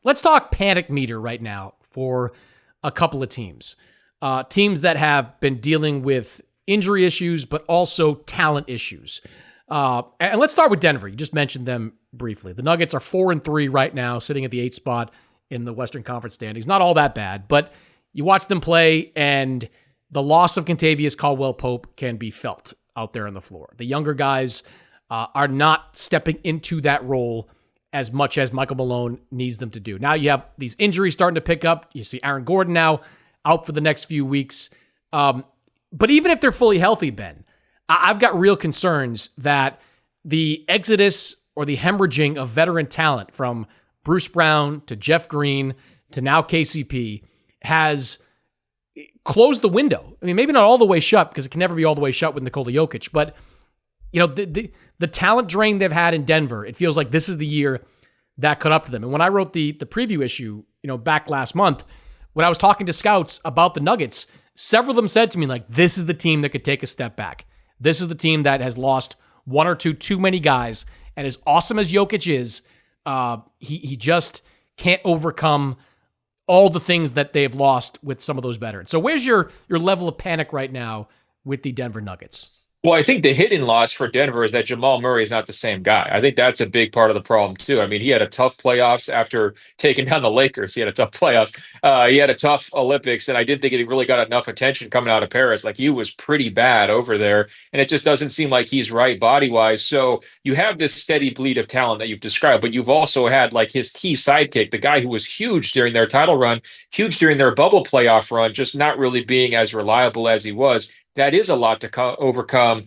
Let's talk panic meter right now for a couple of teams. Teams that have been dealing with injury issues, but also talent issues. And let's start with Denver. You just mentioned them briefly. The Nuggets are 4-3 right now, sitting at the 8th spot in the Western Conference standings. Not all that bad, but you watch them play, and the loss of Kentavious Caldwell-Pope can be felt out there on the floor. The younger guys are not stepping into that role as much as Michael Malone needs them to do. Now you have these injuries starting to pick up. You see Aaron Gordon now out for the next few weeks. But even if they're fully healthy, Ben, I've got real concerns that the exodus or the hemorrhaging of veteran talent from Bruce Brown to Jeff Green to now KCP has closed the window. I mean, maybe not all the way shut, because it can never be all the way shut with Nikola Jokic, but the talent drain they've had in Denver, it feels like this is the year that caught up to them. And when I wrote the preview issue, back last month, when I was talking to scouts about the Nuggets, several of them said to me, like, this is the team that could take a step back. This is the team that has lost one or two too many guys. And as awesome as Jokic is, he just can't overcome all the things that they've lost with some of those veterans. So where's your level of panic right now with the Denver Nuggets? Well, I think the hidden loss for Denver is that Jamal Murray is not the same guy. I think that's a big part of the problem too. I mean, he had a tough playoffs after taking down the Lakers. He had a tough playoffs. He had a tough Olympics, and I didn't think he really got enough attention coming out of Paris. Like, he was pretty bad over there, and it just doesn't seem like he's right body wise. So you have this steady bleed of talent that you've described, but you've also had like his key sidekick, the guy who was huge during their title run, huge during their bubble playoff run, just not really being as reliable as he was. That is a lot to overcome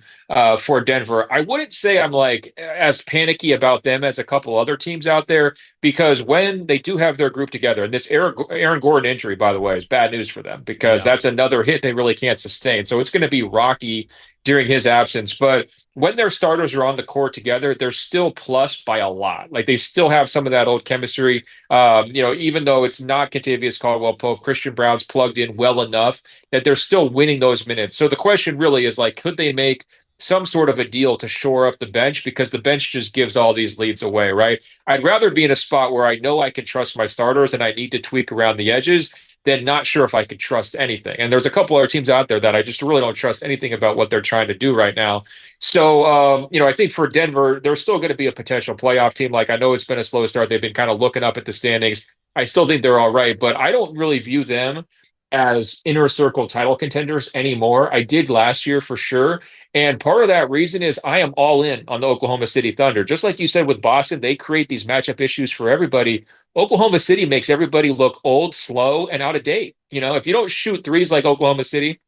for Denver. I wouldn't say I'm like as panicky about them as a couple other teams out there, because when they do have their group together, and this Aaron Gordon injury, by the way, is bad news for them, because Yeah. that's another hit they really can't sustain. So it's going to be rocky during his absence. But when their starters are on the court together, they're still plus by a lot. Like, they still have some of that old chemistry. Even though it's not Kentavious Caldwell-Pope, Christian Brown's plugged in well enough that they're still winning those minutes. So the question really is, like, could they make some sort of a deal to shore up the bench, because the bench just gives all these leads away, right? I'd rather be in a spot where I know I can trust my starters and I need to tweak around the edges than not sure if I could trust anything. And there's a couple other teams out there that I just really don't trust anything about what they're trying to do right now. So, I think for Denver, they're still going to be a potential playoff team. Like, I know it's been a slow start. They've been kind of looking up at the standings. I still think they're all right, but I don't really view them as inner circle title contenders anymore. I did last year for sure. And part of that reason is I am all in on the Oklahoma City Thunder. Just like you said with Boston, they create these matchup issues for everybody. Oklahoma City makes everybody look old, slow, and out of date. If you don't shoot threes like Oklahoma City,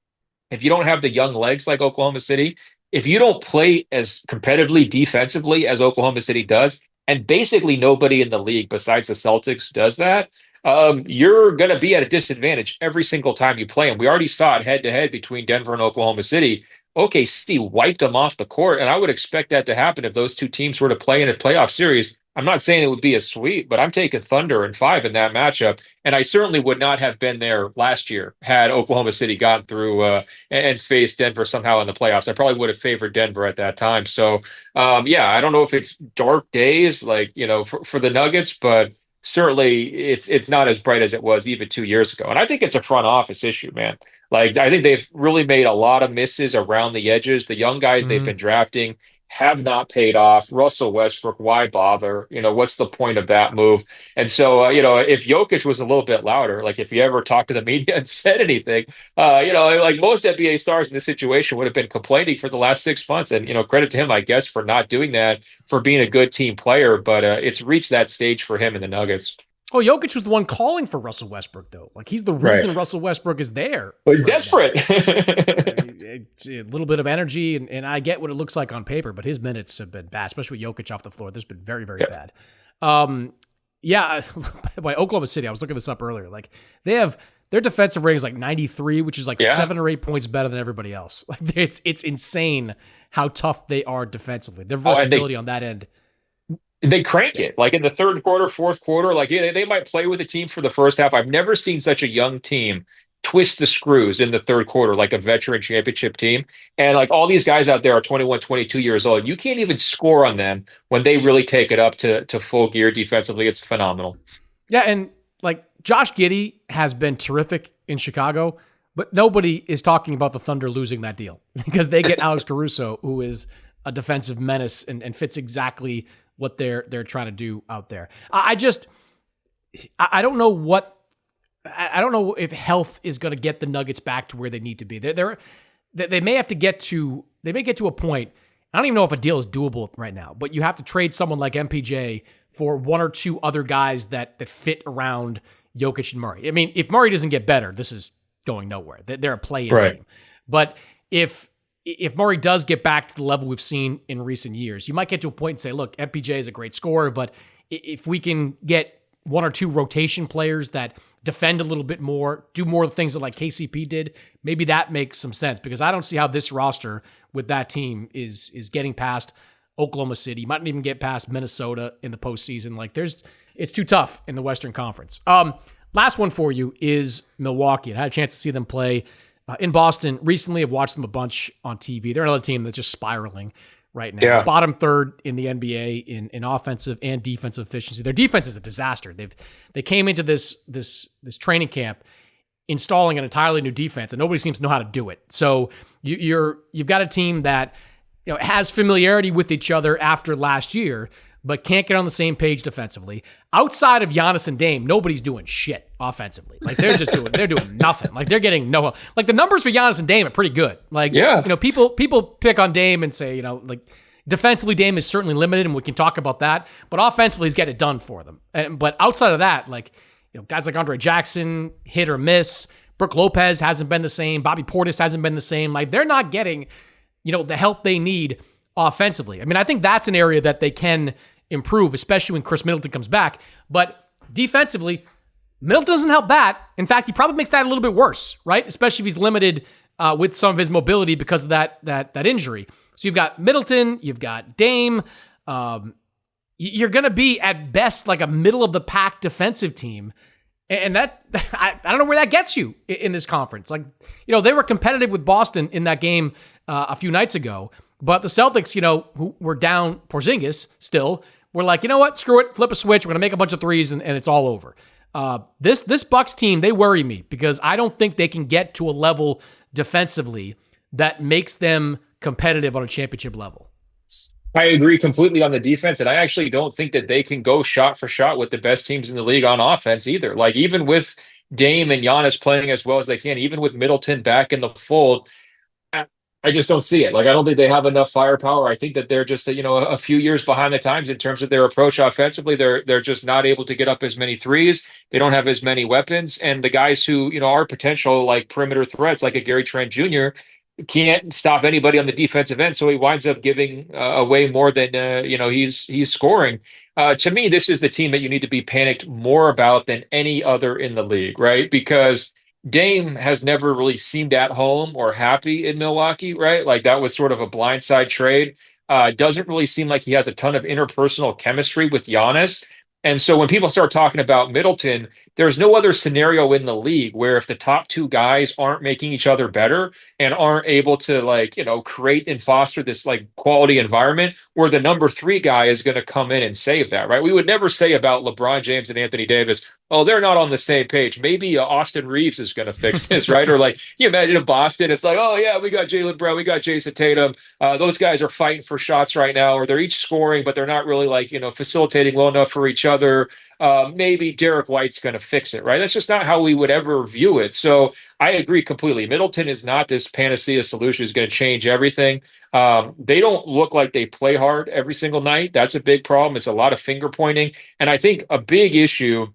if you don't have the young legs like Oklahoma City, if you don't play as competitively defensively as Oklahoma City does, and basically nobody in the league besides the Celtics does that, you're going to be at a disadvantage every single time you play them. We already saw it head to head between Denver and Oklahoma City. OKC wiped them off the court, and I would expect that to happen if those two teams were to play in a playoff series. I'm not saying it would be a sweep, but I'm taking Thunder and 5 in that matchup. And I certainly would not have been there last year had Oklahoma City gotten through and faced Denver somehow in the playoffs. I probably would have favored Denver at that time. So, I don't know if it's dark days like, for the Nuggets, but certainly it's not as bright as it was even 2 years ago. And I think it's a front office issue, man. Like, I think they've really made a lot of misses around the edges. The young guys they've been drafting have not paid off. Russell Westbrook, why bother? What's the point of that move? And so, if Jokic was a little bit louder, like if he ever talked to the media and said anything, like most NBA stars in this situation would have been complaining for the last 6 months. And, credit to him, I guess, for not doing that, for being a good team player. But it's reached that stage for him in the Nuggets. Oh, Jokic was the one calling for Russell Westbrook, though. Like, he's the Right. reason Russell Westbrook is there Well, he's right now. desperate. It's a little bit of energy, and I get what it looks like on paper, but his minutes have been bad, especially with Jokic off the floor. This has been very, very Yeah. bad. By Oklahoma City, I was looking this up earlier. Like, their defensive rating is like 93, which is like Yeah. 7 or 8 points better than everybody else. Like, it's insane how tough they are defensively. Their Oh, and versatility on that end. they crank it like in the third quarter, fourth quarter. Like, yeah, they might play with a team for the first half. I've never seen such a young team twist the screws in the third quarter, like a veteran championship team. And like all these guys out there are 21, 22 years old. You can't even score on them when they really take it up to full gear defensively. It's phenomenal. Yeah, and like Josh Giddey has been terrific in Chicago, but nobody is talking about the Thunder losing that deal because they get Alex Caruso, who is a defensive menace and fits exactly what they're trying to do out there. I don't know what I don't know if health is going to get the Nuggets back to where they need to be. They may have to get to a point. I don't even know if a deal is doable right now, but you have to trade someone like MPJ for one or two other guys that fit around Jokic and Murray. I mean, if Murray doesn't get better, this is going nowhere. They're a play-in team. But if Murray does get back to the level we've seen in recent years, you might get to a point and say, look, MPJ is a great scorer, but if we can get one or two rotation players that defend a little bit more, do more of the things that like KCP did, maybe that makes some sense, because I don't see how this roster with that team is getting past Oklahoma City. Might not even get past Minnesota in the postseason. Like it's too tough in the Western Conference. Last one for you is Milwaukee. I had a chance to see them play in Boston recently. I've watched them a bunch on TV. They're another team that's just spiraling right now. Yeah. Bottom third in the NBA in offensive and defensive efficiency. Their defense is a disaster. They came into this training camp installing an entirely new defense, and nobody seems to know how to do it. So you've got a team that has familiarity with each other after last year, but can't get on the same page defensively. Outside of Giannis and Dame, nobody's doing shit offensively. Like they're doing nothing. Like they're getting like the numbers for Giannis and Dame are pretty good. Like, people pick on Dame and say, like defensively Dame is certainly limited, and we can talk about that, but offensively he's getting it done for them. But outside of that, like, guys like Andre Jackson, hit or miss. Brook Lopez hasn't been the same. Bobby Portis hasn't been the same. Like they're not getting, the help they need offensively. I mean, I think that's an area that they can improve, especially when Chris Middleton comes back. But defensively, Middleton doesn't help that. In fact, he probably makes that a little bit worse, right? Especially if he's limited with some of his mobility because of that injury. So you've got Middleton, you've got Dame. You're going to be at best like a middle of the pack defensive team. And that I don't know where that gets you in this conference. Like, they were competitive with Boston in that game a few nights ago, but the Celtics, who were down Porzingis still, were like, you know what, screw it, flip a switch, we're going to make a bunch of threes and it's all over. This Bucks team, they worry me because I don't think they can get to a level defensively that makes them competitive on a championship level. I agree completely on the defense, and I actually don't think that they can go shot for shot with the best teams in the league on offense either. Like even with Dame and Giannis playing as well as they can, even with Middleton back in the fold, I just don't see it. Like I don't think they have enough firepower. I think that they're just a few years behind the times in terms of their approach offensively. They're just not able to get up as many threes. They don't have as many weapons, and the guys who are potential like perimeter threats, like a Gary Trent Jr., can't stop anybody on the defensive end, so he winds up giving away more than he's scoring. To me, this is the team that you need to be panicked more about than any other in the league, right? Because Dame has never really seemed at home or happy in Milwaukee, right? Like that was sort of a blindside trade. Doesn't really seem like he has a ton of interpersonal chemistry with Giannis. And so when people start talking about Middleton, there's no other scenario in the league where if the top two guys aren't making each other better and aren't able to create and foster this like quality environment where the number three guy is going to come in and save that, right? We would never say about LeBron James and Anthony Davis, oh, they're not on the same page. Maybe Austin Reeves is going to fix this, right? Or like you imagine in Boston, it's like, oh yeah, we got Jaylen Brown, we got Jason Tatum. Those guys are fighting for shots right now, or they're each scoring, but they're not really facilitating well enough for each other. Maybe Derek White's going to fix it, right? That's just not how we would ever view it. So I agree completely. Middleton is not this panacea solution who's going to change everything. They don't look like they play hard every single night. That's a big problem. It's a lot of finger pointing. And I think a big issue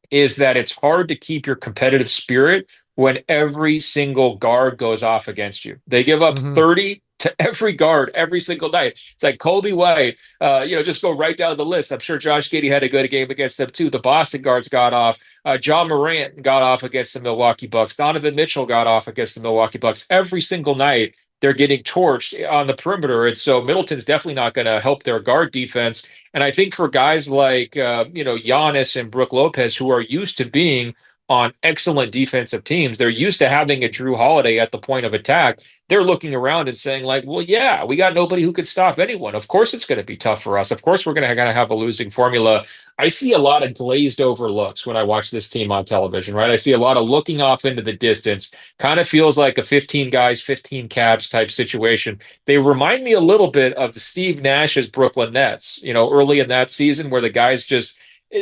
is that it's hard to keep your competitive spirit when every single guard goes off against you. They give up 30 to every guard every single night. It's like Kobe White, just go right down the list. I'm sure Josh Giddey had a good game against them too. The Boston guards got off. John Morant got off against the Milwaukee Bucks. Donovan Mitchell got off against the Milwaukee Bucks. Every single night, they're getting torched on the perimeter. And so Middleton's definitely not going to help their guard defense. And I think for guys like, Giannis and Brook Lopez, who are used to being on excellent defensive teams. They're used to having a Drew Holiday at the point of attack. They're looking around and saying, like, well, yeah, we got nobody who could stop anyone. Of course, it's going to be tough for us. Of course, we're going to have a losing formula. I see a lot of glazed over looks when I watch this team on television, right? I see a lot of looking off into the distance. Kind of feels like a 15 guys, 15 caps type situation. They remind me a little bit of Steve Nash's Brooklyn Nets, early in that season where the guys just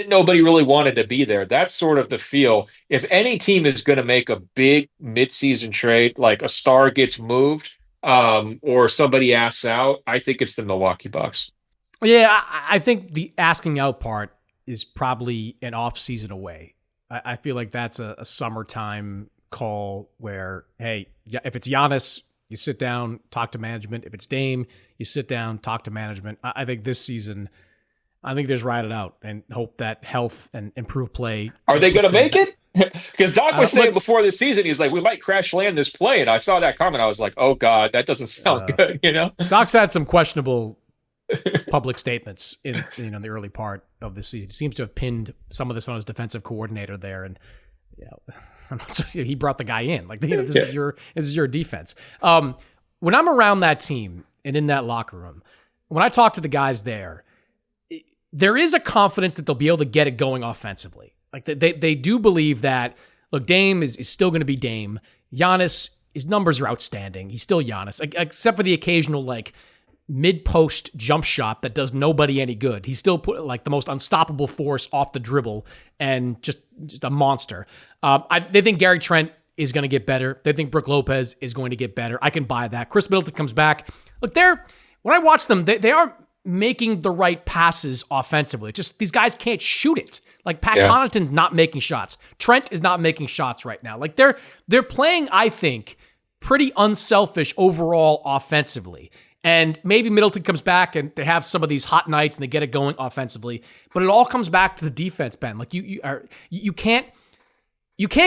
nobody really wanted to be there. That's sort of the feel. If any team is going to make a big midseason trade, like a star gets moved, or somebody asks out, I think it's the Milwaukee Bucks. Yeah, I think the asking out part is probably an off season away. I feel like that's a summertime call where, hey, if it's Giannis, you sit down, talk to management. If it's Dame, you sit down, talk to management. I think this season, I think there's ride it out and hope that health and improved play. Are they going to make it? Because Doc was saying before the season, he's like, we might crash land this play. And I saw that comment. I was like, oh, God, that doesn't sound good, Doc's had some questionable public statements in the early part of the season. He seems to have pinned some of this on his defensive coordinator there. And I'm not sure he brought the guy in. Like, this is your defense. When I'm around that team and in that locker room, when I talk to the guys there is a confidence that they'll be able to get it going offensively. Like they do believe that, look, Dame is still going to be Dame. Giannis, his numbers are outstanding. He's still Giannis, except for the occasional like mid-post jump shot that does nobody any good. He's still put like the most unstoppable force off the dribble and just a monster. They think Gary Trent is going to get better. They think Brook Lopez is going to get better. I can buy that. Chris Middleton comes back. Look, when I watch them, they are making the right passes offensively. Just these guys can't shoot it. Like Pat Connaughton's not making shots. Trent is not making shots right now. Like they're playing, I think, pretty unselfish overall offensively. And maybe Middleton comes back and they have some of these hot nights and they get it going offensively. But it all comes back to the defense, Ben. Like you can't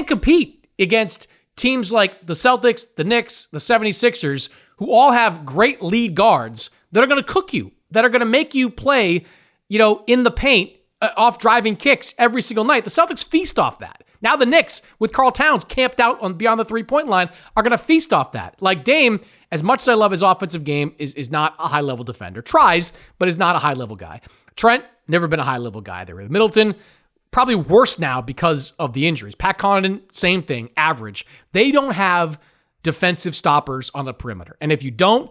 compete against teams like the Celtics, the Knicks, the 76ers, who all have great lead guards that are going to cook you, that are going to make you play, in the paint off driving kicks every single night. The Celtics feast off that. Now the Knicks, with Karl Towns camped out on beyond the three-point line, are going to feast off that. Like Dame, as much as I love his offensive game, is not a high-level defender. Tries, but is not a high-level guy. Trent, never been a high-level guy there. Middleton, probably worse now because of the injuries. Pat Connaughton, same thing, average. They don't have defensive stoppers on the perimeter. And if you don't,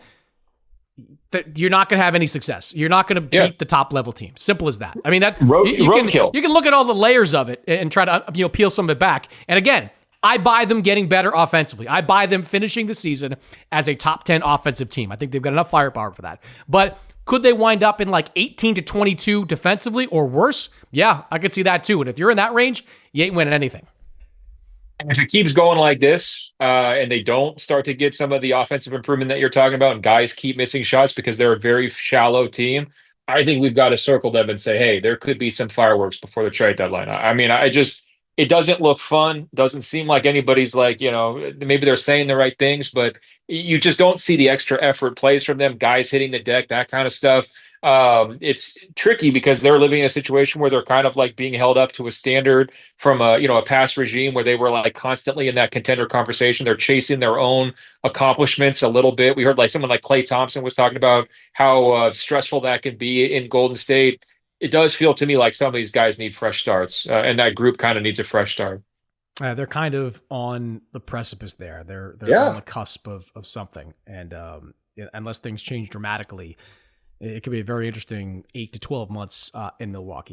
you're not going to have any success. You're not going to beat the top level team. Simple as that. I mean, you can look at all the layers of it and try to peel some of it back. And again, I buy them getting better offensively. I buy them finishing the season as a top 10 offensive team. I think they've got enough firepower for that. But could they wind up in like 18 to 22 defensively or worse? Yeah, I could see that too. And if you're in that range, you ain't winning anything. And if it keeps going like this, and they don't start to get some of the offensive improvement that you're talking about, and guys keep missing shots because they're a very shallow team, I think we've got to circle them and say, hey, there could be some fireworks before the trade deadline. I mean, it doesn't look fun. Doesn't seem like anybody's like, maybe they're saying the right things, but you just don't see the extra effort plays from them, guys hitting the deck, that kind of stuff. It's tricky because they're living in a situation where they're kind of like being held up to a standard from a past regime where they were like constantly in that contender conversation. They're chasing their own accomplishments a little bit. We heard like someone like Klay Thompson was talking about how stressful that can be in Golden State. It does feel to me like some of these guys need fresh starts, and that group kind of needs a fresh start. They're kind of on the precipice there. They're on the cusp of something, and unless things change dramatically, it could be a very interesting 8 to 12 months in Milwaukee.